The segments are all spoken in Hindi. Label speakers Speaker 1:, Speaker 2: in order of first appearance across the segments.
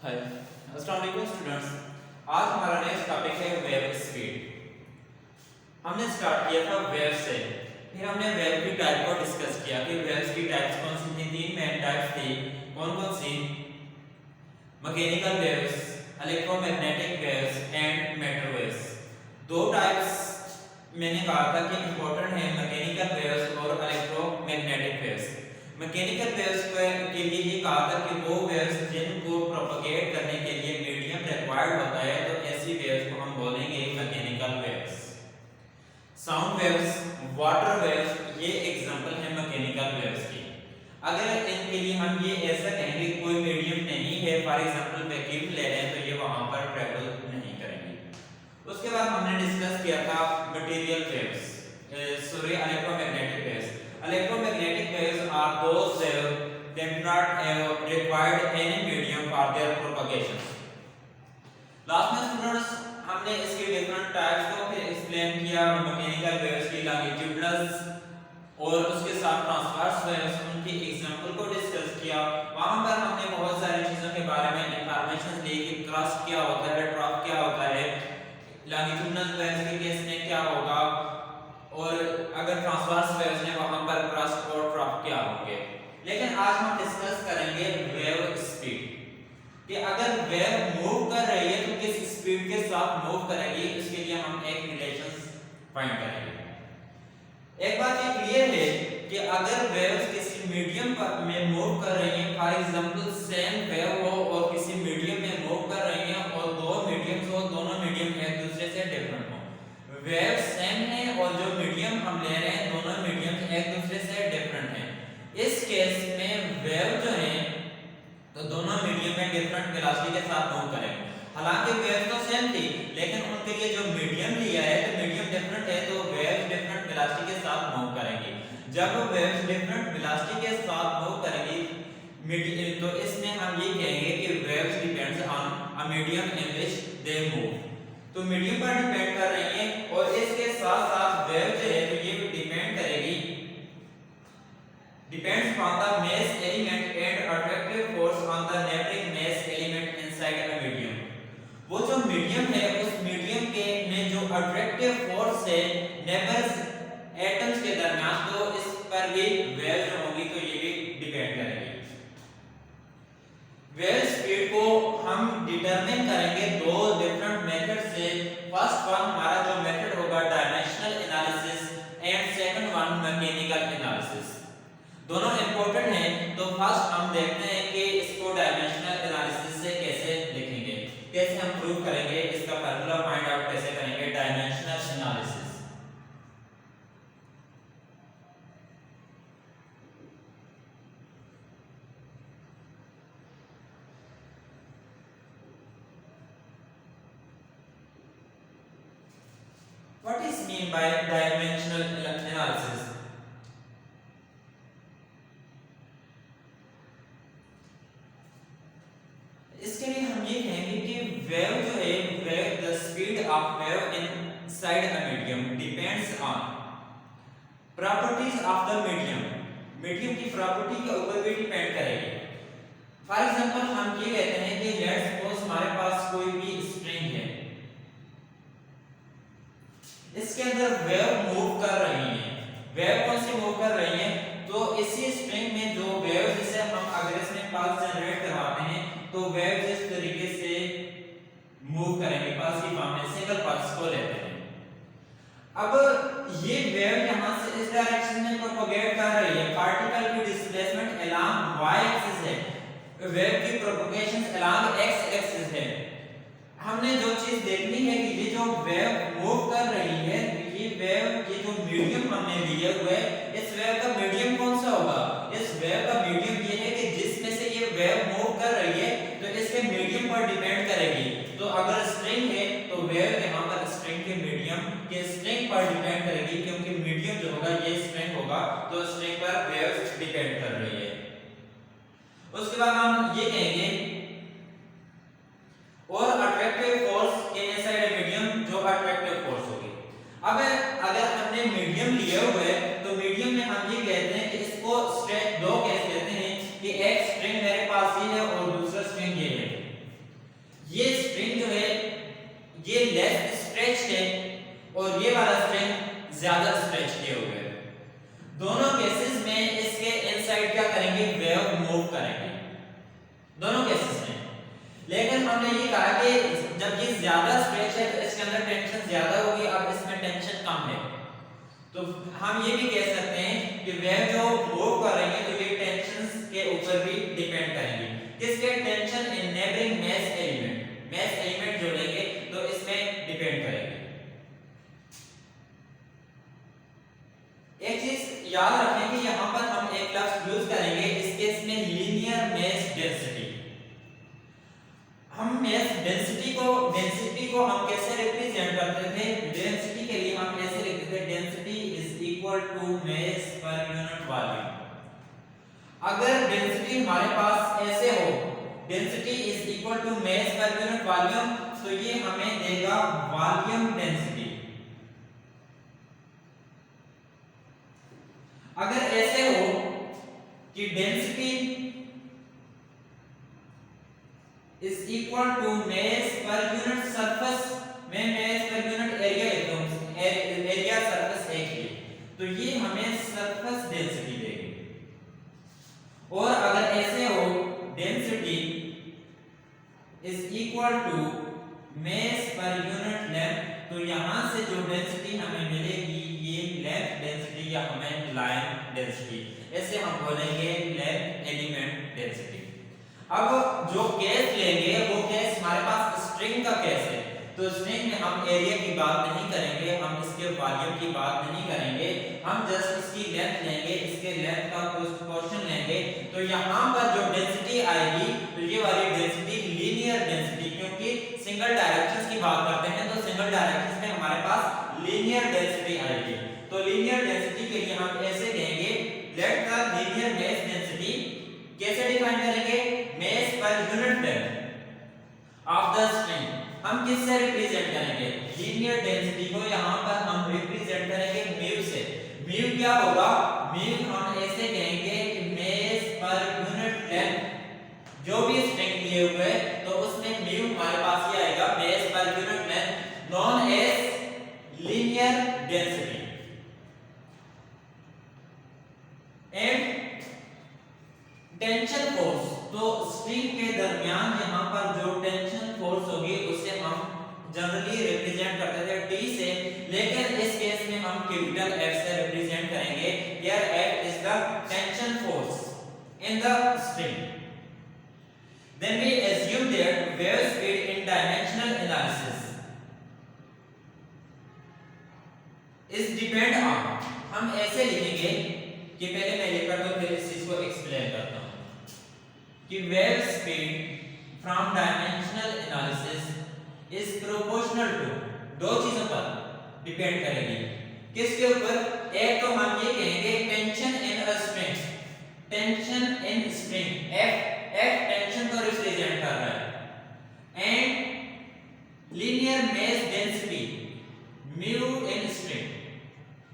Speaker 1: हाय अस्सलाम वालेकुम स्टूडेंट्स। आज हमारा नेक्स्ट टॉपिक है वेव स्पीड। हमने स्टार्ट किया था वेव से, फिर हमने वेव की टाइप को डिस्कस किया कि वेव्स की टाइप्स कौन सी थी। तीन मेन टाइप्स थी। कौन कौन सी? Mechanical waves, electromagnetic waves and matter waves. दो टाइप्स मैंने कहा था कि इंपॉर्टेंट है, मैकेनिकल वेव्स और इलेक्ट्रोमैग्नेटिक वेव्स। मैकेनिकल वेव्स के लिए ये कहा था कि वो वेव्स जिनको प्रोपगेट करने के लिए मीडियम रिक्वायर्ड होता है, तो ऐसी वेव्स को हम बोलेंगे mechanical waves. Sound waves, water waves, ये एग्जांपल है मैकेनिकल वेव्स की। अगर इनके लिए हम ये ऐसा कहेंगे कोई मीडियम नहीं है, फॉर एग्जांपल वैक्यूम ले लें, तो ये वहां पर ट्रैवल नहीं करेंगे। उसके बाद हमने डिस्कस किया था material waves, electromagnetic waves. Electromagnetic waves are those waves that do not have required any medium for their propagation. Last में स्टूडेंट्स हमने इसके डिफरेंट टाइप्स को फिर एक्सप्लेन किया, मैकेनिकल वेव्स की लॉन्गिट्यूडनल और उसके साथ ट्रांसवर्स वेव्स, उनकी एग्जांपल को डिस्कस किया। वहां पर हमने बहुत सारी चीजों के बारे में इंफॉर्मेशन ली कि क्रस्ट क्या होता है, ट्रफ क्या होता है, लॉन्गिट्यूडनल वेव्स के केस में क्या होगा, और अगर ट्रांसवर्स वेव्स ने वहां पर क्रस्ट और ट्रफ क्या होंगे। लेकिन आज हम डिस्कस करेंगे वेव स्पीड कि अगर वेव मूव कर रही है तो किस स्पीड के साथ मूव करेगी। इसके लिए हम एक रिलेशंस फाइंड करेंगे। एक बात ये क्लियर है कि अगर वेव्स किसी मीडियम में मूव कर रही हैं, फॉर एग्जांपल सेम वेव हो और किसी मीडियम में मूव कर रही हैं और दो मीडियम्स हो, दोनों मीडियम एक दूसरे से डिफरेंट हो, वेव सेम है और जो मीडियम हम ले रहे हैं दोनों मीडियम एक दूसरे से डिफरेंट हैं, इस केस में वेव जो है तो दोनों मीडियम में डिफरेंट वेलोसिटी के साथ मूव करेंगे। हालांकि वेव तो सेम थी, लेकिन उनके लिए जो मीडियम लिया है तो मीडियम डिफरेंट है, तो वेव डिफरेंट वेलोसिटी के साथ मूव करेंगी। जब वेव्स डिफरेंट वेलोसिटी के साथ मूव करेंगी तो इसमें हम ये कहेंगे कि waves depends on a medium in which they move. तो मीडियम पर डिपेंड कर रही है और इसके साथ साथ वेव जो है तो ये डिपेंड करेगी, depends on the mass element and attractive force on the neighboring mass element inside a medium। वो जो मीडियम है उस मीडियम के में जो अट्रैक्टिव फोर्स है नेबर्स एटम्स के दरमियान, तो इस पर भी वेव जो होगी तो ये भी डिपेंड करेगी। वेव स्पीड को हम डिटरमिन करेंगे दो डिफरेंट मेथड से। फर्स्ट वन हमारा जो मेथड होगा dimensional analysis and second one mechanical analysis. दोनों इंपॉर्टेंट हैं, तो फर्स्ट हम देखते हैं कि इसको डायमेंशनल एनालिसिस से कैसे लिखेंगे, कैसे हम प्रूव करेंगे, इसका फार्मूला फाइंड आउट कैसे करेंगे dimensional analysis. What is mean by dimensional analysis? इसके लिए हम ये कहेंगे कि वेव जो है, wave the speed of wave inside a medium depends on properties of the medium. Medium की प्रॉपर्टी के ऊपर भी डिपेंड करेगी। फॉर एग्जांपल हम ये कहते हैं कि लेट्स सपोज हमारे पास कोई भी स्प्रिंग है, इसके अंदर वेव मूव कर रही है। वेव कौन सी मूव कर रही है? तो इसी स्ट्रिंग में जो वेव जिसे हम अगर इसमें पल्स जनरेट करवाते हैं तो वेव इस तरीके से मूव करेंगे, पल्स की फॉर्म में सिंगल पल्स को लेते हैं। अब ये वेव यहां से इस डायरेक्शन में प्रोपगेट कर रही है, पार्टिकल की डिस्प्लेसमेंट अलोंग y एक्सिस है, वेव की प्रोपगेशन अलोंग x एक्सिस है। हमने जो चीज देखनी है कि ये जो वेव मूव कर रही है, ये वेव, ये जो मीडियम हमने लिए हुए, इस वेव का मीडियम कौन सा होगा? इस वेव का मीडियम ये है कि जिसमें से ये वेव मूव कर रही है तो इसके मीडियम पर डिपेंड करेगी। तो अगर स्ट्रिंग है तो वेव यहां पर स्ट्रिंग के मीडियम के स्ट्रिंग पर डिपेंड करेगी, क्योंकि मीडियम जो होगा ये स्ट्रिंग होगा, तो स्ट्रिंग पर वेव डिपेंड कर रही है। उसके बाद हम ये कहेंगे और attractive force inside a medium, जो अट्रैक्टिव फोर्स होगी। अब अगर हमने मीडियम लिए हुए तो मीडियम में हम ये कहते हैं कि इसको स्ट्रिंग दो केस कहते हैं कि एक स्ट्रिंग मेरे पास ये है और दूसरा स्ट्रिंग ये है। करेंगे, वेव मूव करेंगे दोनों केसेस में। लेकिन हमने ये कहा कि जब ये ज्यादा स्ट्रेच है तो इसके अंदर टेंशन ज्यादा होगी, अब इसमें टेंशन कम है, तो हम ये भी कह सकते हैं कि वेव जो मूव कर रही है तो ये टेंशन के ऊपर भी डिपेंड करेंगे। किसके? Tension in neighbouring mass element जो लेंगे तो इसमें डिपेंड करेंगे। एक चीज याद रखें कि यहां पर हम एक लफ्ज यूज करेंगे इस केस में, लीनियर मैस डेंसिटी। हम मैस डेंसिटी को हम कैसे रिप्रेजेंट करते थे? डेंसिटी के लिए हम ऐसे लिखते थे, density is equal to mass per unit volume. अगर डेंसिटी हमारे पास ऐसे हो, density is equal to mass per unit volume, तो ये हमें देगा वॉल्यूम डेंसिटी। अगर ऐसे हो कि density is equal to mass per unit surface, मैं मैस पर यूनिट एरिया लिखता हूं, एरिया सरफेस एक ही, तो ये हमें सरफेस डेंसिटी देगी। और अगर ऐसे हो, density is equal to mass per unit length, तो यहां से जो डेंसिटी हमें मिलेगी ये लेंथ डेंसिटी या हमें लाइन डेंसिटी, ऐसे हम बोलेंगे लेंथ एलिमेंट डेंसिटी। अब जो केस लेंगे वो केस हमारे पास स्ट्रिंग का केस है, तो स्ट्रिंग में हम एरिया की बात नहीं करेंगे, हम इसके वॉल्यूम की बात नहीं करेंगे, हम जस्ट इसकी लेंथ लेंगे, इसके लेंथ का पोर्शन लेंगे। तो यहां पर जो डेंसिटी आएगी तो ये वाली डेंसिटी लीनियर डेंसिटी, क्योंकि सिंगल डायरेक्शंस की बात करते हैं तो सिंगल डायरेक्शंस में हमारे पास लीनियर डेंसिटी आएगी। तो लीनियर डेंसिटी के लिए हम ऐसे कहेंगे, let the linear mass density, कैसे डिफाइन करेंगे? Mass per unit length of the string. हम किससे रिप्रेजेंट करेंगे? लीनियर डेंसिटी को यहां पर हम रिप्रेजेंट करेंगे म्यू से। म्यू क्या होगा? म्यू हम ऐसे कहेंगे कि मैस पर यूनिट लेंथ जो भी स्ट्रिंग लिए हुए तो उसमें म्यू हमारे पास ये आएगा, mass per unit length known as linear density. And tension force, तो स्ट्रिंग के दरमियान यहां पर जो टेंशन फोर्स होगी उसे हम जनरली रिप्रेजेंट करते थे T से, लेकिन इस केस में हम कैपिटल F से रिप्रेजेंट करेंगे। Here F is the tension force in the string. Then we assume that wave speed in dimensional analysis is depend on, हम ऐसे लिखेंगे कि पहले मैं लिखकर तो फिर इस चीज को एक्सप्लेन करता हूं कि wave speed from dimensional analysis is proportional to, दो चीजों पर डिपेंड करेगी। किसके ऊपर? एक तो हम ये कहेंगे tension in a string, tension in string, F tension को रिप्रेजेंट कर रहा है, and linear mass density mu in string,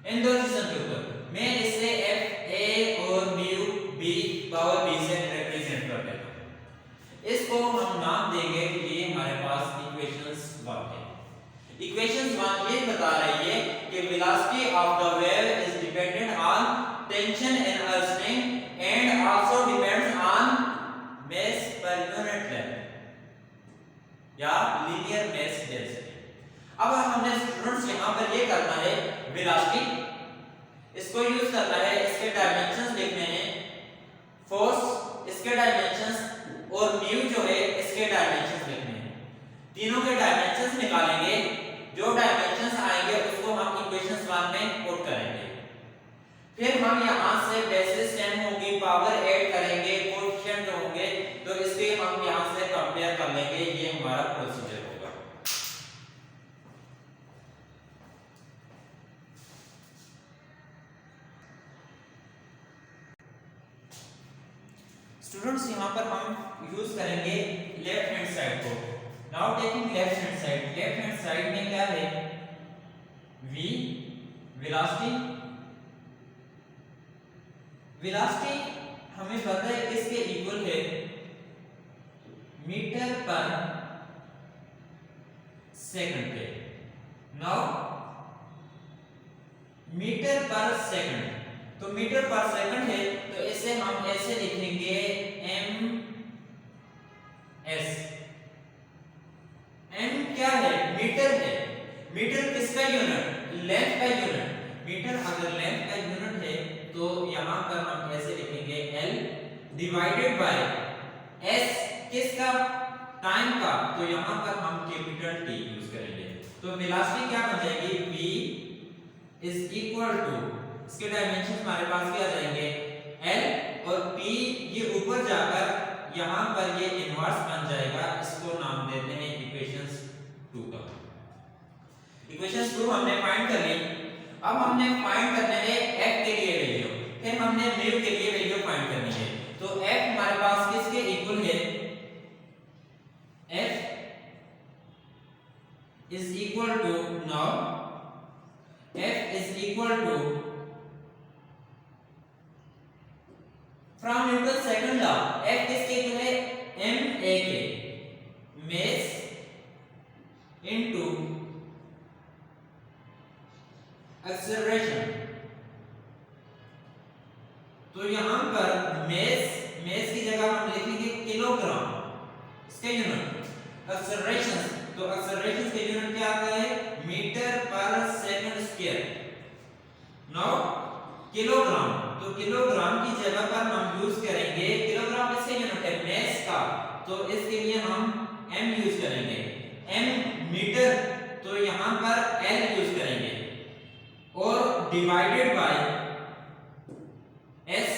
Speaker 1: इन दो चीजों के ऊपर मैं इसे F A और म्यू B पावर B से रिप्रेजेंट कर देता हूं। इसको हम नाम देंगे कि ये हमारे पास इक्वेशंस 1 है। इक्वेशंस 1 ये बता रही है कि velocity of the wave is dependent on tension in a string and also depends on mass per unit length या लीनियर मैस डेंसिटी। अब हमने स्टूडेंट्स यहां पर ये करना है, वेलोसिटी इसको यूज करना है, इसके डायमेंशंस लिखने हैं, फोर्स इसके डायमेंशंस और म्यू जो है इसके डायमेंशंस लिखने हैं। तीनों के डायमेंशंस निकालेंगे, जो डायमेंशंस आएंगे उसको हम इक्वेशंस 1 में पुट करेंगे। फिर हम यहां से बेसिस 10 होगी, पावर ऐड करेंगे, कोएफिशिएंट होंगे, तो इसके हम यहां से कंपेयर कर लेंगे। ये हमारा प्रोसीजर होगा। स्टूडेंट्स यहां पर हम यूज करेंगे लेफ्ट हैंड साइड को। Now taking left hand side, left hand side में क्या है? v वेलोसिटी, वेलोसिटी हमें पता है किसके इक्वल है? मीटर पर सेकंड पे। नाउ मीटर पर सेकंड, तो मीटर पर सेकंड है तो इसे हम ऐसे डिवाइडेड बाय s किसका, टाइम का, तो यहां पर हम कैपिटल T यूज करेंगे। तो वेलोसिटी क्या बन जाएगी, v इज इक्वल टू, इसके डायमेंशन हमारे पास क्या आ जाएंगे, l और p, ये ऊपर जाकर यहां पर ये इनवर्स बन जाएगा, इसको नाम देते हैं इक्वेशंस 2 का। इक्वेशंस 2 हमने फाइंड कर ली। अब हमने फाइंड करना है f के लिए वैल्यू, फिर हमने म्यू के लिए वैल्यू फाइंड करनी है। तो f हमारे पास किसके इक्वल है, f is equal to, now f is equal to from Newton second law, f किसके इक्वल है, ma के, mass into acceleration। तो यहां पर mass की जगह हम लिखेंगे किलोग्राम, इसके यूनिट acceleration, तो acceleration के यूनिट क्या आता है, मीटर पर सेकंड स्क्वायर। नाउ किलोग्राम, तो किलोग्राम की जगह पर हम यूज करेंगे, किलोग्राम इसका यूनिट है mass का, तो इसके लिए हम m यूज करेंगे, m मीटर, तो यहां पर l यूज करेंगे, और डिवाइडेड बाय s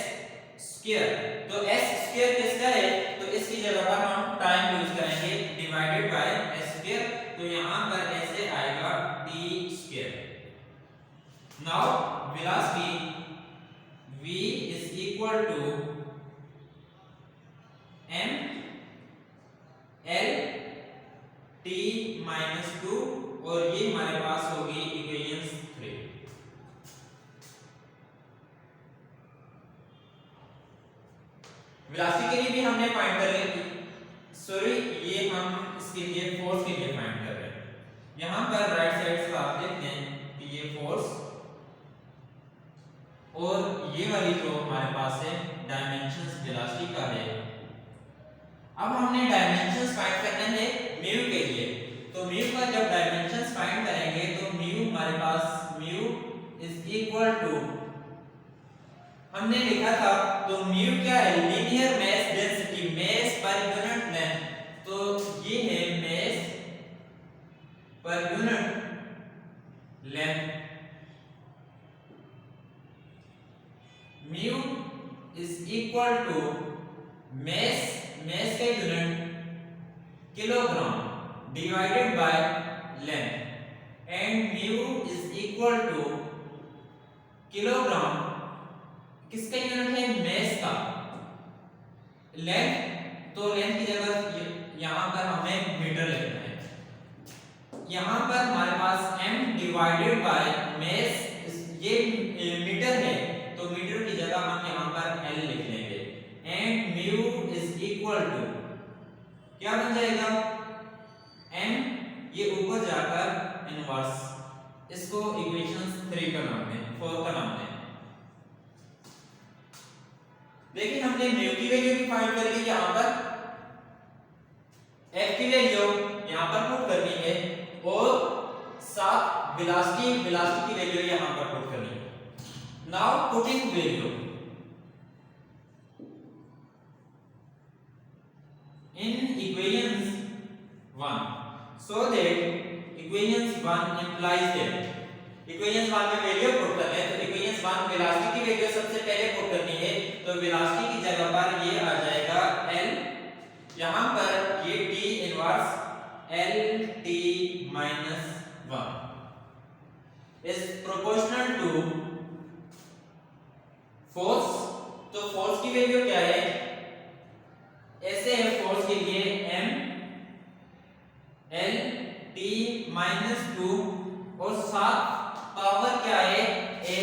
Speaker 1: स्क्वायर। तो s स्क्वायर किसका है, तो इसकी जगह पर हम टाइम यूज करेंगे, डिवाइडेड बाय s स्क्वायर, तो यहां पर ऐसे आएगा t square. Now velocity v is equal to m l t minus 2, और ये हमारे पास होगी इक्वेशन 3। वेलोसिटी के लिए भी हमने फाइंड कर ली, सॉरी ये हम इसके लिए फोर्स के लिए फाइंड कर रहे हैं। यहां पर राइट साइड से आप देखते हैं कि ये फोर्स और ये वाली जो हमारे पास है डायमेंशंस वेलोसिटी का है। अब हमने डायमेंशंस फाइंड करने हैं म्यू के लिए, तो म्यू का जब डायमेंशंस फाइंड करेंगे तो म्यू हमारे पास म्यू इज इक्वल टू, हमने लिखा था, तो म्यू क्या है, लीनियर मास डेंसिटी, मास पर यूनिट लेंथ, तो ये है मास पर unit length. Mu is equal to mass का unit kilogram divided by length, and mu is equal to kilogram, किसका यूनिट है, मास का, लेंथ, तो लेंथ की जगह यहां पर हमें मीटर लिखना है। यहां पर हमारे पास m डिवाइडेड बाय मास, ये मीटर है, तो मीटर की जगह हम यहां पर l लिख लेंगे, and mu is equal to क्या बन जाएगा, m, ये ऊपर जाकर इनवर्स, इसको इक्वेशन 3 का नाम दें, 4 का नाम दें। देखिए हमने म्यू की वैल्यू भी फाइंड कर ली, यहां पर f की वैल्यू यहां पर पुट करनी है, और साथ वेलोसिटी की वैल्यू यहां पर पुट करनी है। Now putting value in equations 1, so that equations 1 implies that equations 1 में वैल्यू पुट करना है, तो equations 1 वेलोसिटी की वैल्यू सबसे पहले पुट करनी है, तो वेलोसिटी की जगह पर ये आ जाएगा l, यहां पर ये t inverse l t minus 1 is proportional to force. तो फोर्स की वैल्यू क्या है, ऐसे है फोर्स के लिए m l t minus 2, और साथ पावर क्या है a,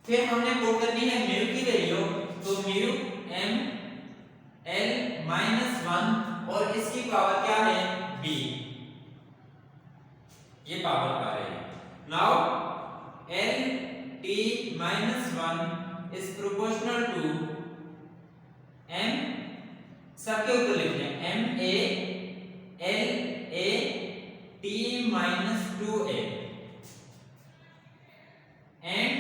Speaker 1: फिर हमने पुट करनी है म्यू की वैल्यू, तो म्यू m l minus 1, और इसकी पावर क्या है b, ये पावर का है। Now l t minus 1 is proportional to m, सबके ऊपर लिख लें m a l a t minus 2a, and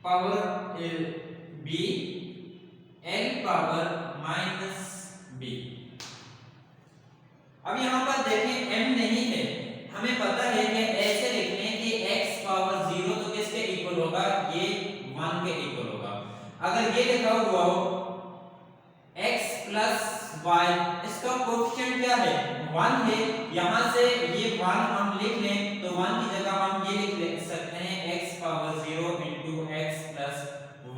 Speaker 1: power B L power minus B. अब यहाँ पर देखें m नहीं है, हमें पता है कि ऐसे लिखने कि x पावर 0 तो किसके इक्वल होगा, ये 1 के इक्वल होगा। अगर ये लिखा हुआ हो x प्लस y, इसका कोएफिशिएंट क्या है, 1 है, यहाँ से ये 1 हम लिख लें तो 1 की जगह हम ये लिख सकते हैं x power 0 into x plus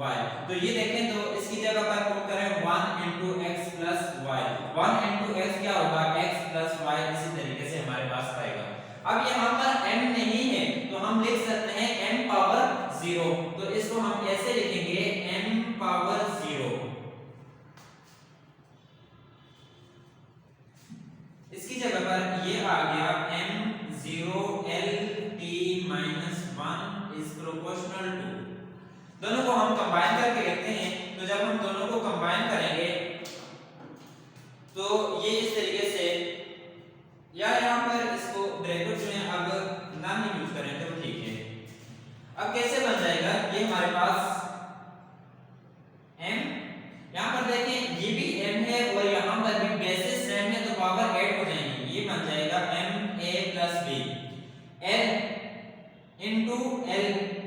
Speaker 1: y। तो ये देखें तो इसकी जगह पर पुट करें 1 into x plus y, 1 into x क्या होगा, x प्लस y। इसी तरीके से हमारे पास आएगा। अब यहाँ पर m नहीं है तो हम लिख सकते हैं m पावर 0, तो इसको हम ऐसे लिखेंगे m पावर 0। इसकी जगह पर ये आ गया m0 l t minus 1 is proportional to। दोनों को हम कंबाइन करके लिखते हैं, तो जब हम दोनों को कंबाइन करेंगे तो ये इस तरीके से, या यहाँ पर इसको ब्रैकेट्स में अब नाम नहीं यूज करें तो ठीक है। अब कैसे बन जाएगा, ये हमारे पास m, यहाँ पर देखें ये भी m है और यहाँ पर भी बेसिस सेम है तो पावर ऐड हो जाएंगी, ये बन जाएगा m a plus b l into l,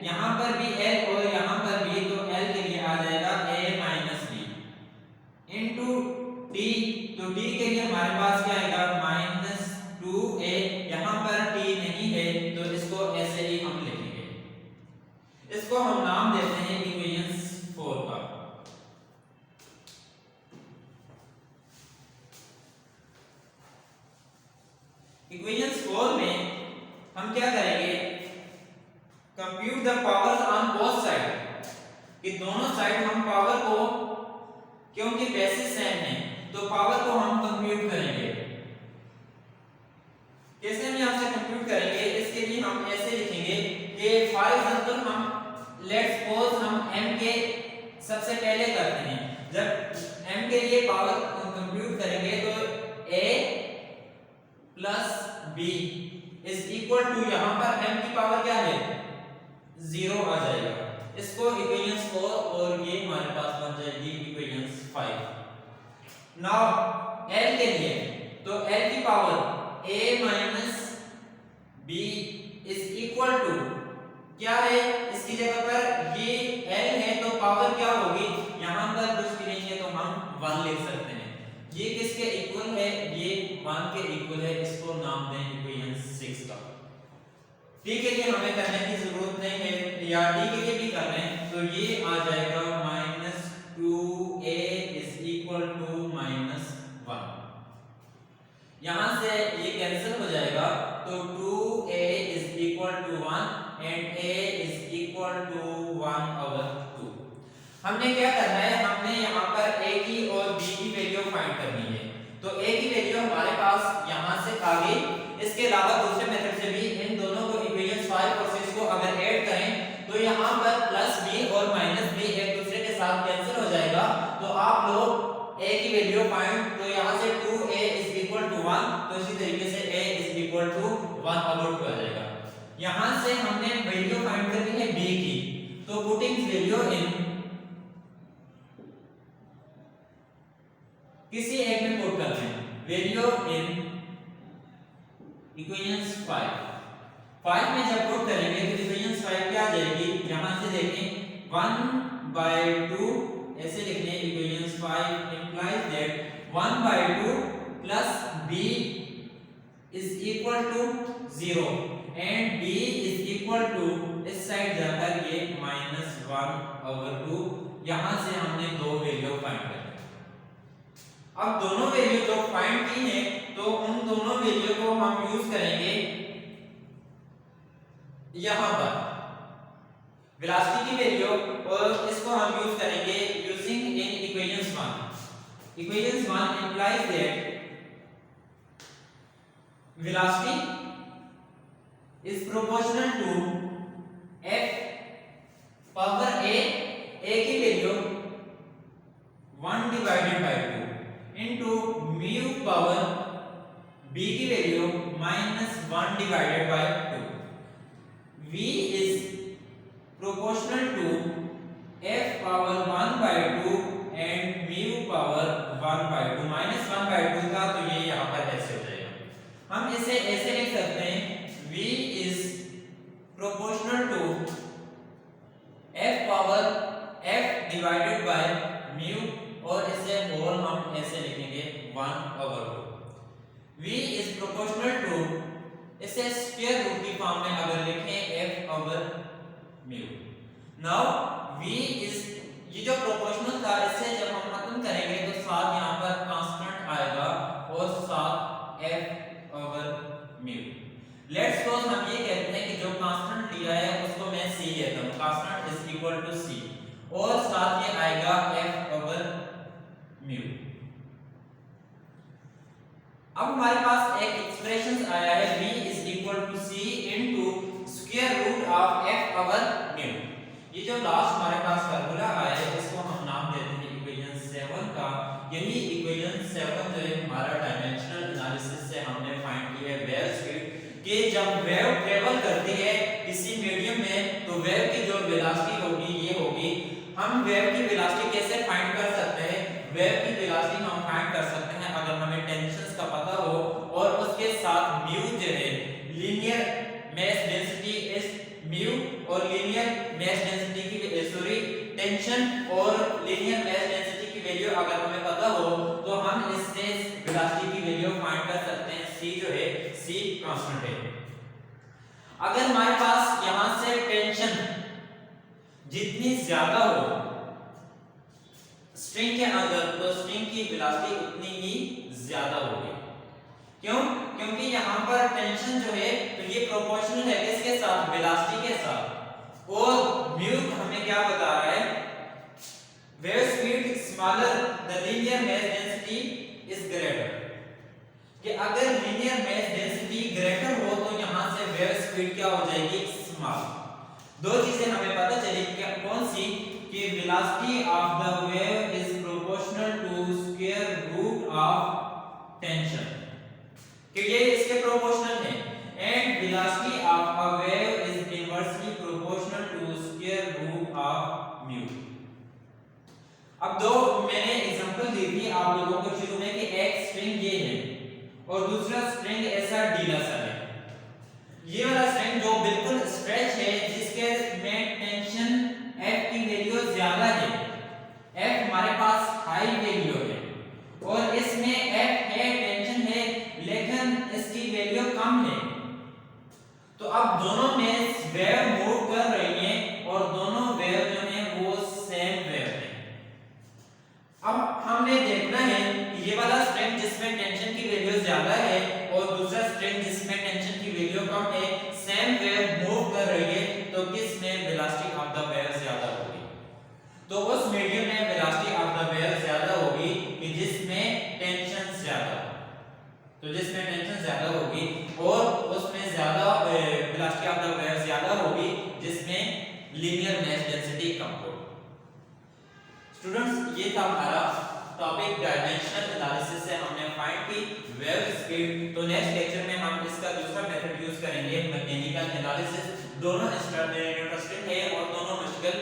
Speaker 1: यहाँ पर भी l और यहाँ पर भी, तो l के लिए आ जाएगा a minus b into t, तो t के लिए हमारे पास क्या आएगा माइनस 2a, यहाँ पर t नहीं है तो इसको ऐसे ही हम लिखेंगे। इसको हम नाम देते हैं इक्वेशंस 4 का। इक्वेशंस 4 में हम क्या करेंगे, compute the powers on both side, कि दोनों साइड हम पावर को, क्योंकि बेसिस सेम है तो पावर को हम कंप्यूट करेंगे। कैसे हम यहां से कंप्यूट करेंगे, इसके लिए हम ऐसे लिखेंगे कि फॉर एग्जांपल हम लेट्स सपोज हम m के सबसे पहले करते हैं, जब m के लिए पावर कंप्यूट करेंगे तो a plus b is equal to, यहां पर m की पावर क्या है 0 आ जाएगा। इसको इक्वेशंस 4 और ये हमारे पास बन जाएगी इक्वेशंस 5। नाउ l के लिए, तो l की power a minus b is equal to क्या है, इसकी जगह पर ये l है तो पावर क्या होगी, यहां पर कुछ भी नहीं है तो हम 1 लिख सकते हैं। ये किसके इक्वल है, ये 1 के इक्वल है, इसको नाम दें इक्वेशन 6 का। t के लिए हमें करने की जरूरत नहीं है, या t के लिए भी कर रहे हैं तो ये आ जाएगा minus 2a is equal to minus 1। यहां से ये कैंसिल हो जाएगा तो 2a is equal to 1 and a is equal to 1/2। हमने क्या करना है, हमने यहाँ पर a की और b की वैल्यू फाइंड करनी है। तो a की वैल्यू हमारे पास यहाँ से आ गई, इसके अलावा दूसरे मेथड से भी इन दोनों को इक्वेशन 5 और 6 को अगर ऐड करें तो यहाँ पर प्लस b और माइनस b एक दूसरे के साथ कैंसिल हो जाएगा। तो आप लोग a की वैल्यू फाइंड, तो यहाँ से 2a इज इक्वल टू 1, तो इसी तरीके से a इज इक्वल टू 1/2 आ जाएगा। यहाँ से हमने वैल्यू फाइंड करनी है b की, तो पुटिंग वैल्यू इन किसी एक में पुट करते हैं, वैल्यू इन इक्वेशंस 5 में जब पुट करेंगे तो इक्वेशंस 5 क्या आ जाएगी, यहां से देखें 1/2 ऐसे लिखने, equations 5 implies that 1/2 plus b is equal to 0 and b is equal to, इस साइड जाकर ये -1/2। यहां से हमने दो वैल्यू फाइंड कर ली। अब दोनों वैल्यू जो फाइंड की है तो उन दोनों वैल्यू को हम यूज करेंगे यहां पर वेलोसिटी की वैल्यू, और इसको हम यूज करेंगे using in equations 1। Equations 1 implies that velocity is proportional to f power a की value 1/2 into mu power b की value -1/2। v is proportional to v is proportional to, इसे स्क्वायर रूट की फॉर्म में अगर लिखें f over mu। Now v is, ये जो प्रोपोर्शनल था इससे जब हम खत्म करेंगे तो साथ यहाँ पर कांस्टेंट आएगा और साथ f over mu। Let's suppose हम ये कहते हैं कि जो कांस्टेंट लिया है उसको मैं c लेता हूँ, constant is equal to c, और साथ ये आएगा f over mu। अब हमारे पास एक एक्सप्रेशन आया है v is equal to c into square root of f over mu। ये जो लास्ट हमारे पास फार्मूला आया है इसको हम नाम देते हैं इक्वेशन 7 का। यही इक्वेशन 7 जो है हमारा डायमेंशनल एनालिसिस से हमने फाइंड किया है वेव स्पीड, कि जब वेव ट्रेवल करती है किसी मीडियम में तो वेव की जो वेलोसिटी होगी ये होगी। हम वेव की वेलोसिटी कैसे फाइंड कर सकते हैं? वेव की वेलोसिटी हम फाइंड कर सकते हैं अगर हमें टेंशंस का पता हो और उसके साथ म्यू जो है linear mass density is mu, और लीनियर मास डेंसिटी की सॉरी टेंशन और लीनियर मास डेंसिटी की वैल्यू अगर हमें पता हो तो हम इससे वेलोसिटी की वैल्यू फाइंड कर सकते हैं। c जो है c कांस्टेंट है। अगर हमारे पास यहां से टेंशन जितनी ज्यादा हो स्ट्रिंग के अंदर तो स्ट्रिंग की वेलोसिटी उतनी ही ज्यादा होगी। क्यों? क्योंकि यहाँ पर टेंशन जो है तो ये प्रोपोर्शनल है किसके साथ? वेलोसिटी के साथ। और म्यू हमें क्या बता रहा है? Wave speed smaller the linear mass density is greater, कि अगर लीनियर मास डेंसिटी ग्रेटर हो तो यहाँ से वेव स्पीड क्या हो जाएगी? स्मॉल। दो चीजें हमें पता चली, क्या कौन सी? कि velocity of the wave is proportional to square root of tension, कि ये इसके प्रोपोर्शनल है, and velocity of a wave is inversely proportional to square root of mu. अब दो मैंने एग्जांपल दी थी आप लोगों को शुरू में कि एक स्ट्रिंग ये है और दूसरा स्ट्रिंग ऐसा ढीला सा है। ये वाला स्ट्रिंग जो बिल्कुल स्ट्रेच है जिसके में टेंशन F की वैल्यू ज्यादा है, F हमारे पास हाई वैल्यू है, और इसमें F है टेंशन है लेकिन इसकी वैल्यू कम है। तो अब दोनों में वेव मूव कर रही है और दोनों वेव जो है वो सेम वेव है। अब हमने देखना है कि ये वाला स्ट्रिंग जिसमें टेंशन की वैल्यू ज्यादा है और दूसरा स्ट्रिंग जिसमें टेंशन की वैल्यू कम है, सेम वेव मूव कर रही है, तो किस में वेलोसिटी ऑफ द वेव ज्यादा होगी? तो उस मीडियम में वेलोसिटी ऑफ द वेव ज्यादा होगी कि जिसमें टेंशन ज्यादा, तो जिसमें टेंशन ज्यादा होगी, और उसमें ज्यादा वेलोसिटी ऑफ द वेव ज्यादा होगी जिसमें लीनियर मास डेंसिटी कम होगी। स्टूडेंट्स ये था हमारा टॉपिक डायमेंशनल एनालिसिस से हमने फाइंड की वेव स्पीड। तो नेक्स्ट लेक्चर में हम इसका दूसरा मेथड यूज करेंगे मैकेनिकल एनालिसिस। दोनों इंटरेस्टिंग है और दोनों मुश्किल